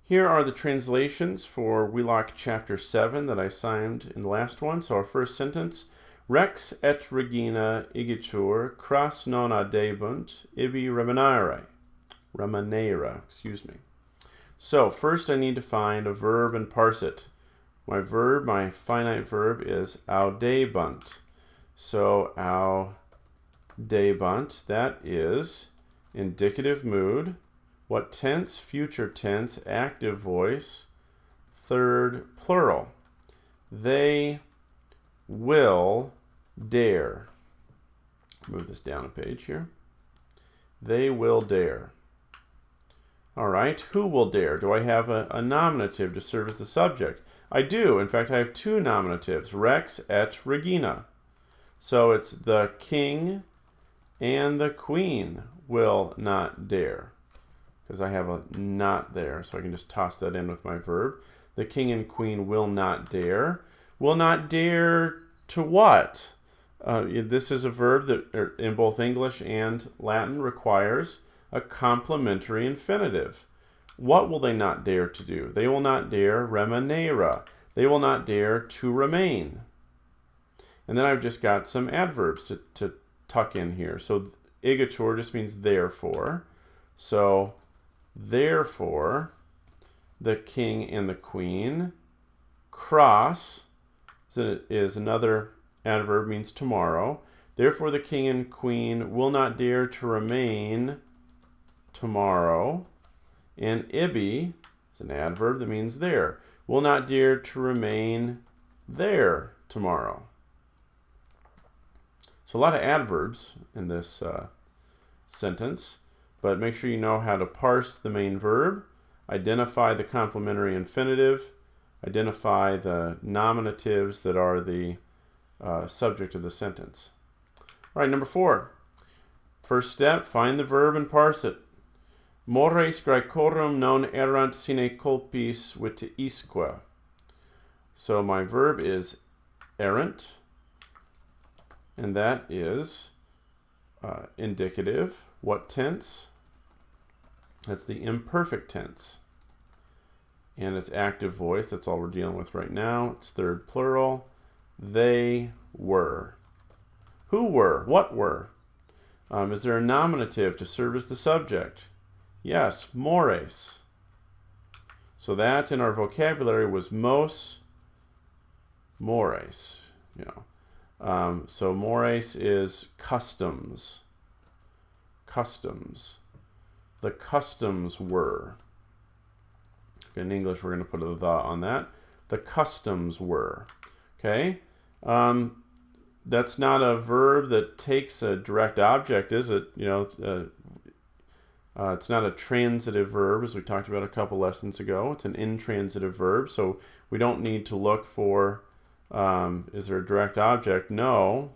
Here are the translations for Wheelock chapter 7 that I signed in the last one. So our first sentence, Rex et regina igitur cras non adebunt ibi remanera, excuse me. So first I need to find a verb and parse it. My verb, my finite verb, is audebunt. So audebunt, that is indicative mood. What tense? Future tense, active voice, third plural. They will dare. Move this down a page here. They will dare. All right, who will dare? Do I have a nominative to serve as the subject? I do. In fact, I have two nominatives, Rex et Regina. So it's the king and the queen will not dare, because I have a not there, so I can just toss that in with my verb. The king and queen will not dare. Will not dare to what? This is a verb that in both English and Latin requires a complementary infinitive. What will they not dare to do? They will not dare remanera. They will not dare to remain. And then I've just got some adverbs to tuck in here. So igitur just means therefore. So therefore, the king and the queen. Cras is another adverb, means tomorrow. Therefore, the king and queen will not dare to remain tomorrow. And ibi is an adverb that means there. Will not dare to remain there tomorrow. So a lot of adverbs in this sentence. But make sure you know how to parse the main verb, identify the complementary infinitive, identify the nominatives that are the subject of the sentence. All right, number 4. First step, find the verb and parse it. Mores Graecorum non erant sine culpis vitiisque. So my verb is errant, and that is indicative. What tense? That's the imperfect tense. And it's active voice. That's all we're dealing with right now. It's third plural. They were. Who were? What were? Is there a nominative to serve as the subject? Yes, mores. So that in our vocabulary was mos mores. So mores is customs. Customs. The customs were. In English, we're going to put a the on that. The customs were. Okay? That's not a verb that takes a direct object, is it? It's not a transitive verb, as we talked about a couple lessons ago. It's an intransitive verb, so we don't need to look for, is there a direct object? No.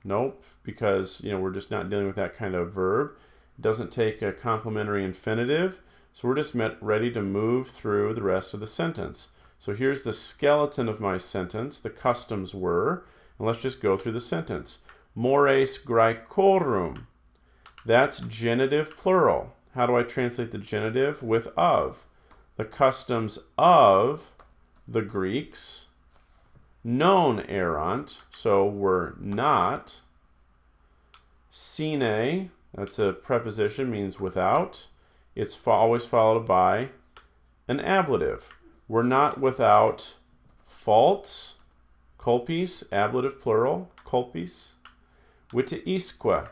Nope, because we're just not dealing with that kind of verb. It doesn't take a complementary infinitive, so we're just ready to move through the rest of the sentence. So here's the skeleton of my sentence. The customs were, and let's just go through the sentence. Mores Graecorum. That's genitive plural. How do I translate the genitive? With of. The customs of the Greeks. Non erant, so were not. Sine, that's a preposition, means without. It's always followed by an ablative. We're not without faults. Culpis, ablative plural, culpis. Vitiisque.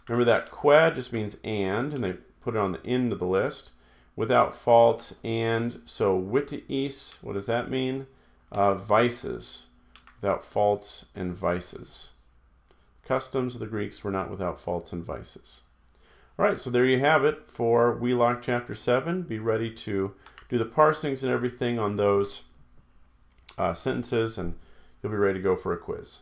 Remember that que just means and they put it on the end of the list. Without faults and, so vitiis, what does that mean? Vices. Without faults and vices. Customs of the Greeks were not without faults and vices. All right, so there you have it for Wheelock chapter 7. Be ready to do the parsings and everything on those sentences, and you'll be ready to go for a quiz.